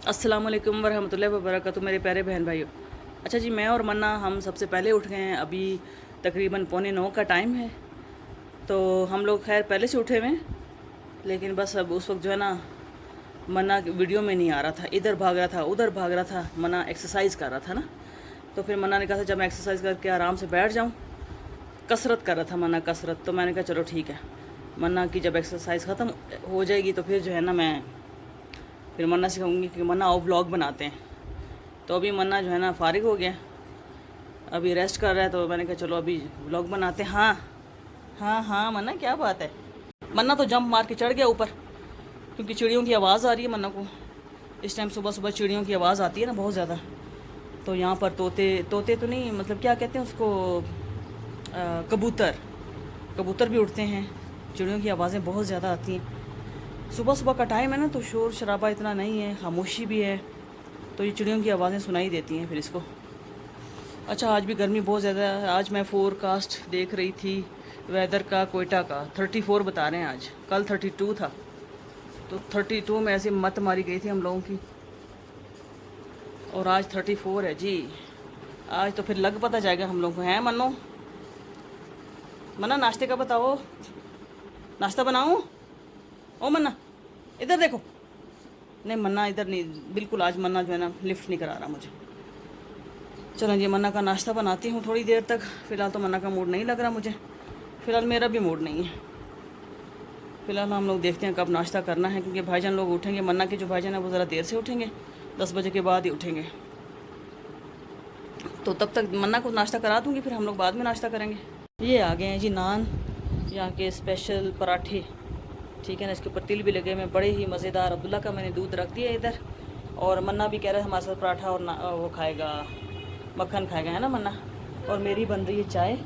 अस्सलाम वालेकुम वरहमतुल्लाहि वबरकातुहू मेरे प्यारे बहन भाइयों। अच्छा जी, मैं और मन्ना हम सबसे पहले उठ गए हैं। अभी तकरीबन 8:45 का टाइम है। तो हम लोग खैर पहले से उठे हुए हैं, लेकिन बस अब उस वक्त जो है ना, मन्ना वीडियो में नहीं आ रहा था, इधर भाग रहा था उधर भाग रहा था। मन्ना एक्सरसाइज कर रहा था ना, तो फिर मन्ना ने कहा था जब मैं एक्सरसाइज करके आराम से बैठ जाऊँ। कसरत कर रहा था मन्ना, कसरत। तो मैंने कहा चलो ठीक है, मन्ना की जब एक्सरसाइज ख़त्म हो जाएगी तो फिर जो है ना, मैं फिर मन्ना से कहूँगी कि मन्ना आओ व्लॉग बनाते हैं। तो अभी मन्ना जो है ना फारिग हो गया, अभी रेस्ट कर रहा है। तो मैंने कहा चलो अभी व्लॉग बनाते हैं। हाँ हाँ हाँ मन्ना, क्या बात है। मन्ना तो जंप मार के चढ़ गया ऊपर, क्योंकि चिड़ियों की आवाज़ आ रही है मन्ना को। इस टाइम सुबह सुबह चिड़ियों की आवाज़ आती है ना बहुत ज़्यादा। तो यहाँ पर तोते तोते तो नहीं, मतलब क्या कहते हैं उसको, कबूतर। कबूतर भी उड़ते हैं। चिड़ियों की आवाज़ें बहुत ज़्यादा आती हैं। सुबह सुबह का टाइम है ना, तो शोर शराबा इतना नहीं है, खामोशी भी है, तो ये चिड़ियों की आवाज़ें सुनाई देती हैं फिर इसको। अच्छा, आज भी गर्मी बहुत ज़्यादा है। आज मैं फोरकास्ट देख रही थी वेदर का, कोयटा का 34 बता रहे हैं आज। कल 32 था, तो 32 में ऐसे मत मारी गई थी हम लोगों की, और आज 34 है जी। आज तो फिर लग पता जाएगा हम लोगों को। हैं मनो, मन्ना नाश्ते का बताओ, नाश्ता बनाऊँ? ओ मन्ना इधर देखो। नहीं मन्ना इधर नहीं, बिल्कुल आज मन्ना जो है ना लिफ्ट नहीं करा रहा मुझे। चलो जी, मन्ना का नाश्ता बनाती हूँ थोड़ी देर तक। फ़िलहाल तो मन्ना का मूड नहीं लग रहा मुझे, फ़िलहाल मेरा भी मूड नहीं है। फ़िलहाल हम लोग देखते हैं कब नाश्ता करना है, क्योंकि भाईजान लोग उठेंगे। मन्ना के जो भाईजान है वो ज़रा देर से उठेंगे, 10 बजे के बाद ही उठेंगे। तो तब तक मन्ना को नाश्ता करा दूँगी, फिर हम लोग बाद में नाश्ता करेंगे। ये आ गए हैं जी नान, यहाँ के स्पेशल पराठे। ठीक है ना, इसके ऊपर तिल भी लगे हुए, बड़े ही मज़ेदार। अब्दुल्ला का मैंने दूध रख दिया इधर, और मन्ना भी कह रहा है हमारे साथ पराठा और वो खाएगा, मक्खन खाएगा, है ना मन्ना। और मेरी बन रही है चाय,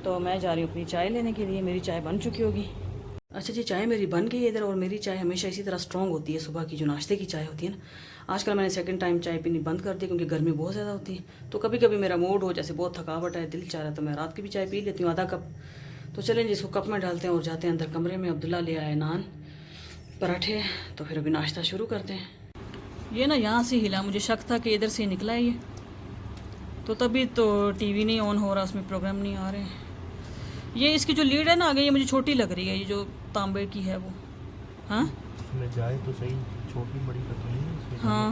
तो मैं जा रही हूँ अपनी चाय लेने के लिए। मेरी चाय बन चुकी होगी। अच्छा जी, चाय मेरी बन गई है इधर। और मेरी चाय हमेशा इसी तरह स्ट्रॉन्ग होती है, सुबह की जो नाश्ते की चाय होती है ना। आजकल मैंने सेकंड टाइम चाय पीनी बंद कर दी, क्योंकि गर्मी बहुत ज़्यादा होती है। तो कभी कभी मेरा मूड हो, जैसे बहुत थकावट है, दिल चाह रहा है, तो मैं रात की भी चाय पी लेती हूँ, आधा कप। तो चलें जी, इसको कप में डालते हैं और जाते हैं अंदर कमरे में। अब्दुल्ला ले आए नान पराठे, तो फिर अभी नाश्ता शुरू करते हैं। ये ना यहाँ से हिला, मुझे शक था कि इधर से निकला है ये, तो तभी तो टीवी नहीं ऑन हो रहा, उसमें प्रोग्राम नहीं आ रहे हैं। ये इसकी जो लीड है ना आगे, ये मुझे छोटी लग रही है, ये जो तांबे की है वो। हाँ इसमें जाए तो सही, छोटी बड़ी पतली है इसमें। हाँ,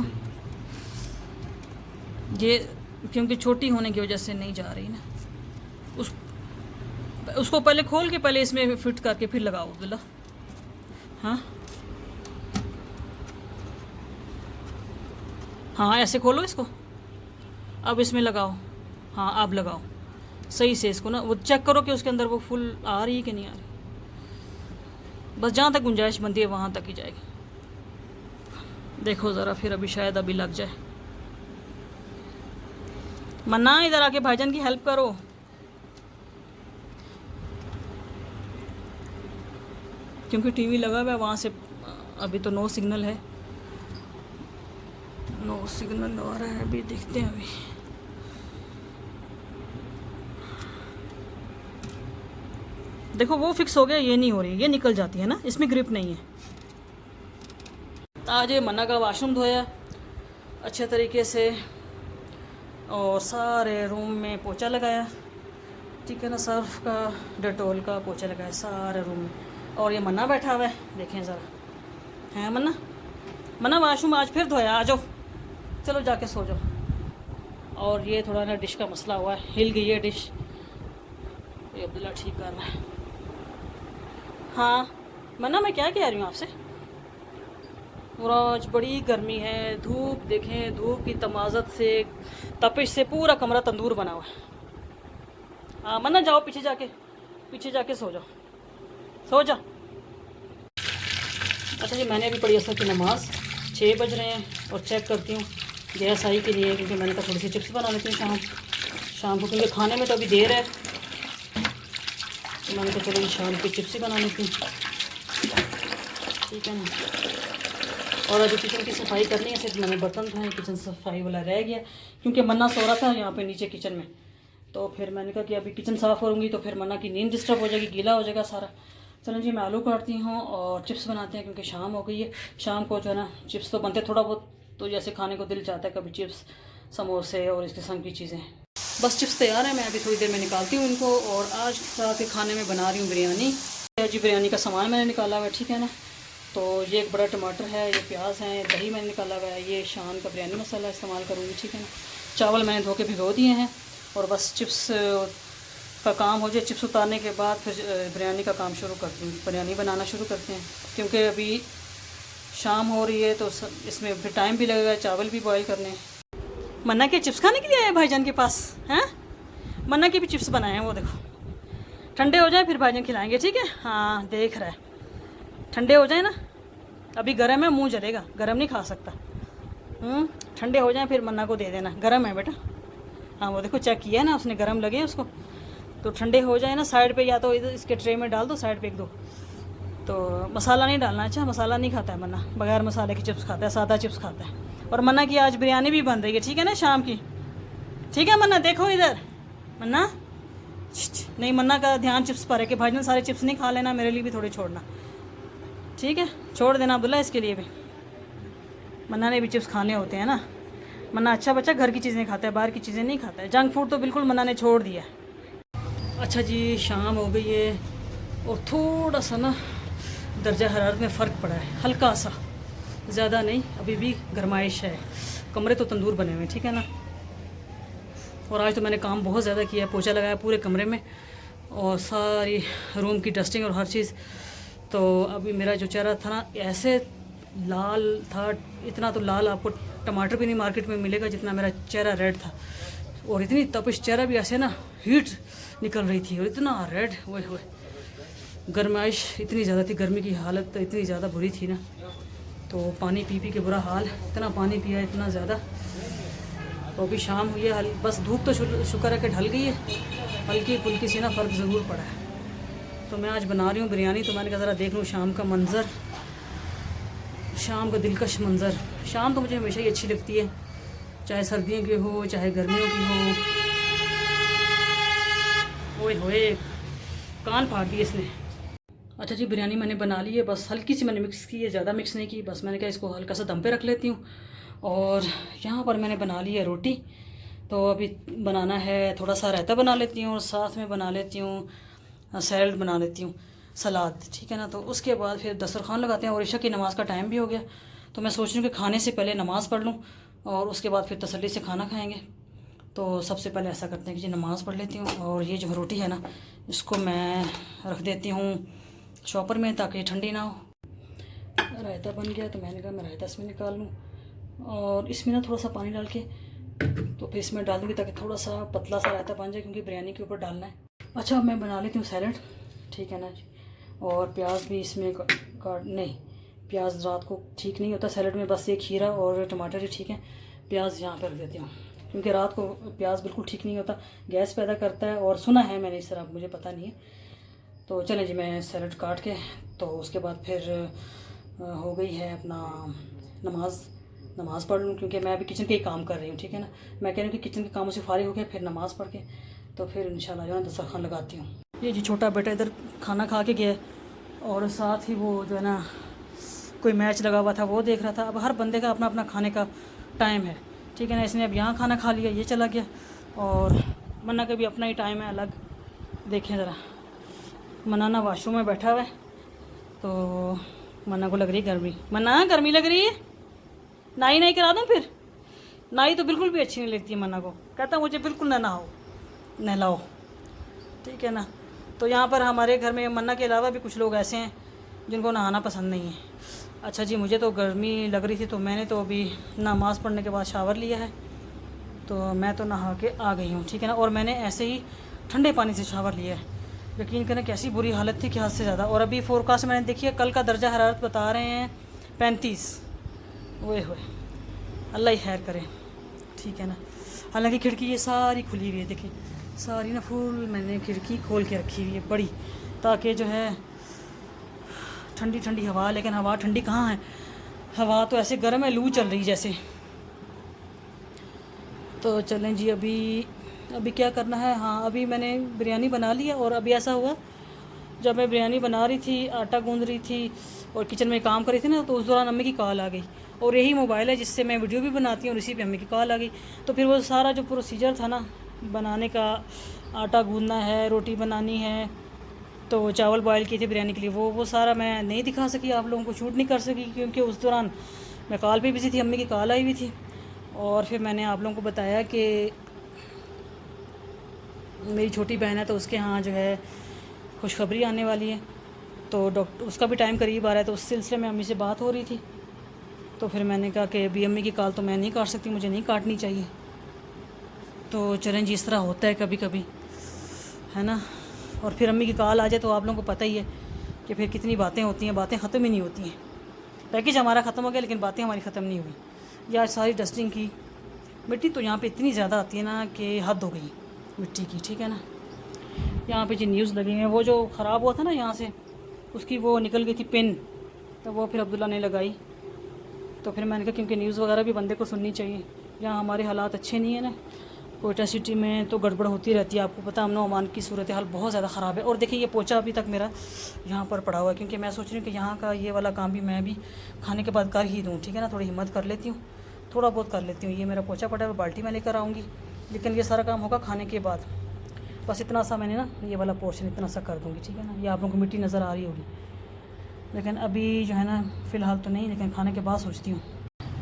ये क्योंकि छोटी होने की वजह से नहीं जा रही ना। उस उसको पहले खोल के पहले इसमें फिट करके फिर लगाओ अब्दुल्ला। हाँ हाँ, ऐसे खोलो इसको, अब इसमें लगाओ। हाँ अब लगाओ सही से इसको ना, वो चेक करो कि उसके अंदर वो फुल आ रही है कि नहीं आ रही। बस जहाँ तक गुंजाइश बनती है वहाँ तक ही जाएगी। देखो ज़रा, फिर अभी शायद अभी लग जाए। मन्ना इधर आके भाईजान की हेल्प करो। क्योंकि टीवी लगा हुआ है वहाँ से, अभी तो नो सिग्नल है, नो सिग्नल आ रहा है। अभी देखते हैं। अभी देखो वो फिक्स हो गया, ये नहीं हो रही, ये निकल जाती है ना, इसमें ग्रिप नहीं है। आज ये मन्ना का वाशरूम धोया अच्छे तरीके से, और सारे रूम में पोछा लगाया। ठीक है ना, सर्फ का, डेटोल का पोछा लगाया सारे रूम में। और ये मन्ना बैठा हुआ है, देखें ज़रा। हैं मन्ना, मन्ना वाशरूम आज फिर धोया, आ जाओ, चलो जाके सो जाओ। और ये थोड़ा ना डिश का मसला हुआ है, हिल गई है डिश, ये अब्दुल्ला ठीक कर रहा है। हाँ मन्ना, मैं क्या कह रही हूँ आपसे, और आज बड़ी गर्मी है, धूप देखें, धूप की तमाज़त से, तपिश से पूरा कमरा तंदूर बना हुआ है। हाँ मन्ना जाओ, पीछे जाके सो जाओ, सो जा। अच्छा जी, मैंने अभी पढ़ी असर की नमाज़, 6 बज रहे हैं, और चेक करती हूँ गैस आई के लिए, क्योंकि मैंने कहा थोड़ी सी चिप्स बना लेती हूँ शाम को, क्योंकि खाने में तो अभी देर है। तो मैंने कहा चलो शाम की चिप्स ही बना लेती हूँ। ठीक है ना। और अभी किचन की सफाई करनी है, सिर्फ मैंने बर्तन धोए, किचन सफाई वाला रह गया, क्योंकि मन्ना सो रहा था यहाँ पे नीचे किचन में। तो फिर मैंने कहा कि अभी किचन साफ़ करूँगी तो फिर मन्ना की नींद डिस्टर्ब हो जाएगी, गीला हो जाएगा सारा। चलो जी, मैं आलू काटती हूँ और चिप्स बनाते हैं, क्योंकि शाम हो गई है। शाम को जो है ना चिप्स तो बनते थोड़ा बहुत तो जैसे खाने को दिल चाहता है, कभी चिप्स, समोसे और इस किस्म की चीज़ें। बस चिप्स तैयार है, मैं अभी थोड़ी देर में निकालती हूँ इनको। और आज रात के खाने में बना रही हूँ बिरयानी। जी बिरयानी का सामान मैंने निकाला हुआ है, ठीक है ना। तो ये एक बड़ा टमाटर है, ये प्याज है, दही मैंने निकाला हुआ है, ये शान का बिरयानी मसाला इस्तेमाल करूँगी, ठीक है ना। चावल मैंने धो के भिगो दिए हैं और बस चिप्स का काम हो जाए, चिप्स उतारने के बाद फिर बिरयानी का काम शुरू करती हूँ, बिरयानी बनाना शुरू करते हैं। क्योंकि अभी शाम हो रही है तो इसमें फिर टाइम भी लगेगा, चावल भी बॉयल करने हैं। मन्ना के चिप्स खाने के लिए आए भाईजान के पास हैं। मन्ना के भी चिप्स बनाए हैं, वो देखो। ठंडे हो जाए फिर भाईजान खिलाएंगे, ठीक है। हाँ देख रहा है, ठंडे हो जाए ना, अभी गर्म है, मुंह जलेगा, गर्म नहीं खा सकता। ठंडे हो जाए फिर मन्ना को दे देना, गर्म है बेटा। हाँ वो देखो चेक किया है ना उसने, गर्म लगे उसको। तो ठंडे हो जाए ना, साइड पे या तो इधर इसके ट्रे में डाल दो, साइड पे एक दो। तो मसाला नहीं डालना, अच्छा मसाला नहीं खाता है मन्ना, बगैर मसाले की चिप्स खाता है, सादा चिप्स खाता है। और मन्ना की आज बिरयानी भी बन रही है, ठीक है ना, शाम की। ठीक है मन्ना, देखो इधर मन्ना। नहीं, मन्ना का ध्यान चिप्स पर है कि भाईजान सारे चिप्स नहीं खा लेना, मेरे लिए भी थोड़े छोड़ना, ठीक है। छोड़ देना अब्दुल्ला इसके लिए भी, मन्ना ने भी चिप्स खाने होते हैं ना। मन्ना अच्छा बच्चा, घर की चीज़ें खाता है, बाहर की चीज़ें नहीं खाता है। जंक फूड तो बिल्कुल मन्ना ने छोड़ दिया है। अच्छा जी, शाम हो गई है और थोड़ा सा ना दर्जा हरारत में फ़र्क पड़ा है, हल्का सा, ज़्यादा नहीं। अभी भी गर्माइश है, कमरे तो तंदूर बने हुए हैं, ठीक है ना। और आज तो मैंने काम बहुत ज़्यादा किया है, पोछा लगाया पूरे कमरे में और सारी रूम की डस्टिंग और हर चीज़। तो अभी मेरा जो चेहरा था ना ऐसे लाल था, इतना तो लाल आपको टमाटर भी नहीं मार्केट में मिलेगा जितना मेरा चेहरा रेड था। और इतनी तपिश, चेहरा भी ऐसे ना हीट निकल रही थी और इतना रेड, ओए होए। गर्माइश इतनी ज़्यादा थी, गर्मी की हालत तो इतनी ज़्यादा बुरी थी ना। तो पानी पी पी के बुरा हाल, इतना पानी पिया इतना ज़्यादा। तो अभी शाम हुई है, बस धूप तो शुक्र है कि ढल गई है, हल्की फुल्की सी ना फ़र्क ज़रूर पड़ा है। तो मैं आज बना रही हूँ बिरयानी, तो मैंने कहा ज़रा देख लूँ शाम का मंज़र, शाम का दिलकश मंज़र। शाम तो मुझे हमेशा ही अच्छी लगती है, चाहे सर्दियों की हो चाहे गर्मियों की हो। ओए होए, कान फाड़ दिए इसने। अच्छा जी, बिरयानी मैंने बना ली है, बस हल्की सी मैंने मिक्स की है, ज़्यादा मिक्स नहीं की। बस मैंने कहा इसको हल्का सा दम पे रख लेती हूँ। और यहाँ पर मैंने बना ली है रोटी। तो अभी बनाना है, थोड़ा सा रायता बना लेती हूँ और साथ में बना लेती हूँ सैलड, बना लेती हूँ सलाद, ठीक है ना। तो उसके बाद फिर दस्तरखान लगाते हैं और इशा की नमाज़ का टाइम भी हो गया। तो मैं सोच रही हूँ कि खाने से पहले नमाज़ पढ़ लूँ और उसके बाद फिर तसल्ली से खाना खाएँगे। तो सबसे पहले ऐसा करते हैं कि जी नमाज़ पढ़ लेती हूँ। और ये जो रोटी है ना, इसको मैं रख देती हूँ चॉपर में ताकि ठंडी ना हो। रायता बन गया तो मैंने कहा मैं रायता इसमें निकाल लूँ और इसमें ना थोड़ा सा पानी डाल के तो फिर इसमें डाल दूँगी ताकि थोड़ा सा पतला सा रायता बन जाए, क्योंकि बिरयानी के ऊपर डालना है। अच्छा, मैं बना लेती हूँ सैलड, ठीक है ना जी। और प्याज भी इसमें काट, नहीं प्याज रात को ठीक नहीं होता सैलड में, बस ये खीरा और टमाटर ही ठीक है। प्याज यहाँ पर रख देती हूँ क्योंकि रात को प्याज बिल्कुल ठीक नहीं होता, गैस पैदा करता है। और सुना है मैंने इस तरह, मुझे पता नहीं है। तो चलें जी, मैं सैलड काट के तो उसके बाद फिर हो गई है अपना नमाज़ पढ़ लूँ, क्योंकि मैं अभी किचन के ही काम कर रही हूँ, ठीक है ना। मैं कह रही हूँ कि किचन के कामों से फारिग हो गया, फिर नमाज़ पढ़ के तो फिर इंशाल्लाह जो है दस्तरखान लगाती हूँ। ये जी छोटा बेटा इधर खाना खा के गया और साथ ही वो जो है ना कोई मैच लगा हुआ था वो देख रहा था। अब हर बंदे का अपना अपना खाने का टाइम है, ठीक है ना। इसने अब यहाँ खाना खा लिया, ये चला गया। और मन्ना का भी अपना ही टाइम है अलग। देखें ज़रा, मन्ना ना वाशरूम में बैठा हुआ है, तो मन्ना को लग रही गर्मी। मन्ना गर्मी लग रही है, नाई नहीं करा दूँ फिर? नाई तो बिल्कुल भी अच्छी नहीं लगती है मन्ना को, कहता मुझे बिल्कुल ना नहाओ, नहलाओ, ठीक है ना। तो यहाँ पर हमारे घर में मन्ना के अलावा भी कुछ लोग ऐसे हैं जिनको नहाना पसंद नहीं है। अच्छा जी, मुझे तो गर्मी लग रही थी तो मैंने तो अभी नमाज़ पढ़ने के बाद शावर लिया है, तो मैं तो नहा के आ गई हूँ, ठीक है ना। और मैंने ऐसे ही ठंडे पानी से शावर लिया है। यकीन करें कैसी बुरी हालत थी कि हद से ज़्यादा। और अभी फोरकास्ट मैंने देखिए, कल का दर्जा हरारत बता रहे हैं 35। ओए होए, अल्लाह ही खैर करे, ठीक है ना। हालांकि खिड़की ये सारी खुली हुई है, देखिए सारी ना फुल मैंने खिड़की खोल के रखी हुई है बड़ी, ताकि जो है ठंडी ठंडी हवा। लेकिन हवा ठंडी कहाँ है, हवा तो ऐसे गर्म है, लू चल रही जैसे। तो चलें जी, अभी क्या करना है। हाँ, अभी मैंने बिरयानी बना ली है। और अभी ऐसा हुआ, जब मैं बिरयानी बना रही थी, आटा गूंद रही थी और किचन में काम कर रही थी ना, तो उस दौरान अम्मी की कॉल आ गई। और यही मोबाइल है जिससे मैं वीडियो भी बनाती हूँ और इसी पे अम्मी की कॉल आ गई। तो फिर वो सारा जो प्रोसीजर था ना बनाने का, आटा गूंदना है, रोटी बनानी है, तो चावल बॉयल किए थे बिरयानी के लिए, वो सारा मैं नहीं दिखा सकी, आप लोगों को शूट नहीं कर सकी क्योंकि उस दौरान मैं कॉल पे बिज़ी थी, अम्मी की कॉल आई हुई थी। और फिर मैंने आप लोगों को बताया कि मेरी छोटी बहन है तो उसके यहाँ जो है खुशखबरी आने वाली है, तो डॉक्टर उसका भी टाइम करीब आ रहा है, तो उस सिलसिले में अम्मी से बात हो रही थी। तो फिर मैंने कहा कि अभी अम्मी की कॉल तो मैं नहीं काट सकती, मुझे नहीं काटनी चाहिए। तो चलें जी, इस तरह होता है कभी कभी, है ना। और फिर अम्मी की कॉल आ जाए तो आप लोगों को पता ही है कि फिर कितनी बातें होती हैं, बातें ख़त्म ही नहीं होती हैं। पैकेज हमारा ख़त्म हो गया लेकिन बातें हमारी ख़त्म नहीं हुई। यार सारी डस्टिंग की, मिट्टी तो यहाँ पे इतनी ज़्यादा आती है ना कि हद हो गई मिट्टी की, ठीक है ना। यहाँ पे जो न्यूज़ लगी हुई है, वो जो ख़राब हुआ था ना यहाँ से, उसकी वो निकल गई थी पिन, तो वो फिर अब्दुल्ला ने लगाई। तो फिर मैंने कहा क्योंकि न्यूज़ वगैरह भी बंदे को सुननी चाहिए। यहाँ हमारे हालात अच्छे नहीं है ना, कोयटा सिटी में तो गड़बड़ होती रहती है, आपको पता, अमन ओमान की सूरत हाल बहुत ज़्यादा ख़राब है। और देखिए ये पोछा अभी तक मेरा यहाँ पर पड़ा हुआ है, क्योंकि मैं सोच रही हूँ कि यहाँ का ये वाला काम भी मैं भी खाने के बाद कर ही दूँ, ठीक है ना। थोड़ी हिम्मत कर लेती हूँ, थोड़ा बहुत कर लेती हूँ। ये मेरा पोछा पड़ा है, बाल्टी में लेकर आऊँगी, लेकिन ये सारा काम होगा खाने के बाद। बस इतना सा मैंने ना ये वाला पोर्शन इतना सा कर दूँगी, ठीक है ना। ये आप लोगों को मिट्टी नज़र आ रही होगी, लेकिन अभी जो है ना फ़िलहाल तो नहीं, लेकिन खाने के बाद सोचती हूँ।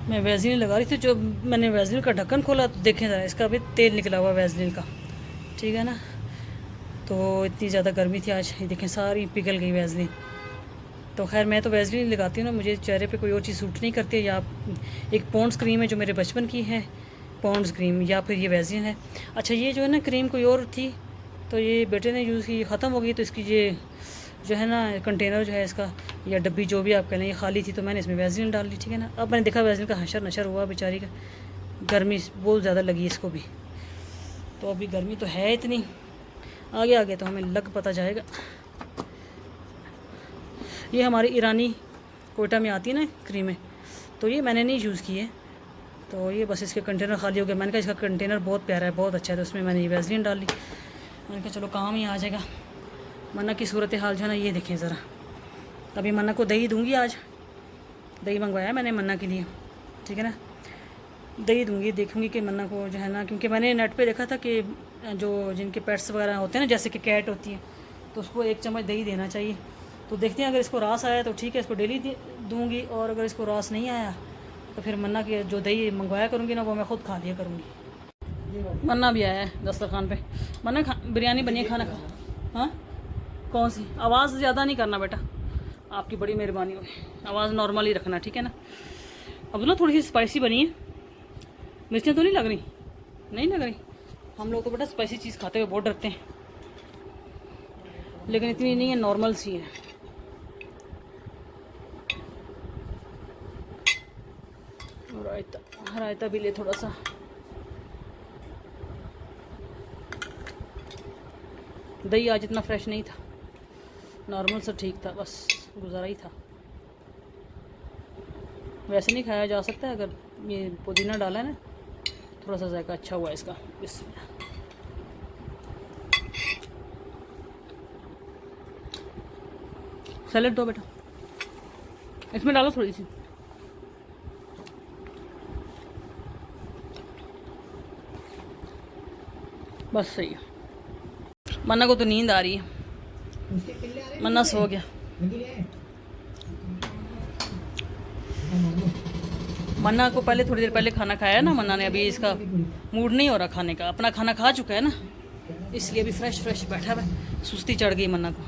मैं वैज़लीन लगा रही थी, जो मैंने वैज़लीन का ढक्कन खोला तो देखें ज़रा, इसका भी तेल निकला हुआ वैज़लीन का, ठीक है ना। तो इतनी ज़्यादा गर्मी थी आज, ये देखें सारी पिघल गई वैज़लीन। तो खैर मैं तो वैज़लीन लगाती हूँ ना, मुझे चेहरे पे कोई और चीज़ सूट नहीं करती है। या एक पॉन्ड्स क्रीम है जो मेरे बचपन की है, पॉन्ड्स क्रीम, या फिर ये वैज़लीन है। अच्छा ये जो है ना क्रीम कोई और थी, तो ये बेटे ने यूज़ की, ख़त्म हो गई, तो इसकी ये जो है ना कंटेनर जो है इसका, या डब्बी जो भी आप कह लें, ये खाली थी, तो मैंने इसमें वैज़लीन डाल ली, ठीक है ना। अब मैंने देखा वैज़लीन का हशर नशर हुआ बेचारी का, गर्मी बहुत ज़्यादा लगी इसको भी। तो अभी गर्मी तो है इतनी, आगे आगे तो हमें लग पता जाएगा। ये हमारी ईरानी कोयटा में आती है ना क्रीमें, तो ये मैंने नहीं यूज़ की है, तो ये बस इसके कंटेनर खाली हो गया। मैंने कहा इसका कंटेनर बहुत प्यारा है, बहुत अच्छा है, तो उसमें मैंने ये वैज़लीन डाल ली। मैंने कहा चलो काम ही आ जाएगा। मन्ना की सूरत हाल जो है ना ये देखें ज़रा। अभी मन्ना को दही दूंगी, आज दही मंगवाया मैंने मन्ना के लिए, ठीक है ना। दही दूंगी, देखूंगी कि मन्ना को जो है ना, क्योंकि मैंने नेट पे देखा था कि जो जिनके पेट्स वगैरह होते हैं ना, जैसे कि कैट होती है, तो उसको 1 चम्मच दही देना चाहिए। तो देखते हैं, अगर इसको रास आया तो ठीक है, इसको डेली दूँगी, और अगर इसको रास नहीं आया तो फिर मन्ना की जो दही मंगवाया करूँगी ना, वो मैं ख़ुद खा लिया करूँगी। मन्ना भी आया है दस्तरखान पे। मन्ना बिरयानी बनी है, खाना खा। हाँ कौन सी? आवाज़ ज़्यादा नहीं करना बेटा, आपकी बड़ी मेहरबानी होगी, आवाज़ नॉर्मल ही रखना, ठीक है ना। अब ना थोड़ी सी स्पाइसी बनी है, मिर्चें तो नहीं लग रही? नहीं लग रही। हम लोग तो बेटा स्पाइसी चीज़ खाते हुए बहुत डरते हैं, लेकिन इतनी नहीं है, नॉर्मल सी है। रायता, रायता भी ले थोड़ा सा। दही आज इतना फ्रेश नहीं था, नॉर्मल सा ठीक था, बस गुजारा ही था। वैसे नहीं खाया जा सकता है, अगर ये पुदीना डाला है ना, थोड़ा सा जायका अच्छा हुआ है इसका। सैलेड दो बेटा, इसमें डालो थोड़ी सी। बस सही है। मन्ना को तो नींद आ रही है, मन्ना सो गया। मन्ना को पहले थोड़ी देर पहले खाना खाया ना मन्ना ने, अभी इसका मूड नहीं हो रहा खाने का, अपना खाना खा चुका है ना, इसलिए अभी फ्रेश फ्रेश बैठा है, सुस्ती चढ़ गई मन्ना को।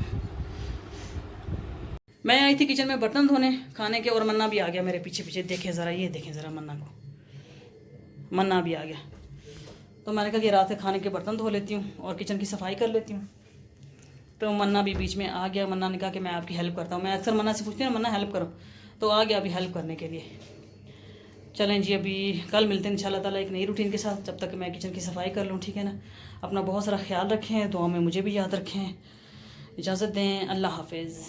मैं आई थी किचन में बर्तन धोने खाने के, और मन्ना भी आ गया मेरे पीछे पीछे। देखें ज़रा, ये देखें ज़रा मन्ना को, मन्ना भी आ गया। तो मैंने कहा कि रात के खाने के बर्तन धो लेती हूँ और किचन की सफाई कर लेती हूँ। तो मन्ना भी बीच में आ गया। मन्ना ने कहा कि मैं आपकी हेल्प करता हूँ। मैं अक्सर मन्ना से पूछती हूँ मन्ना हेल्प करो, तो आ गया अभी हेल्प करने के लिए। चलें जी, अभी कल मिलते हैं इंशाल्लाह ताला एक नई रूटीन के साथ। जब तक मैं किचन की सफाई कर लूँ, ठीक है ना। अपना बहुत सारा ख्याल रखें, दुआ में मुझे भी याद रखें। इजाज़त दें, अल्लाह हाफिज़।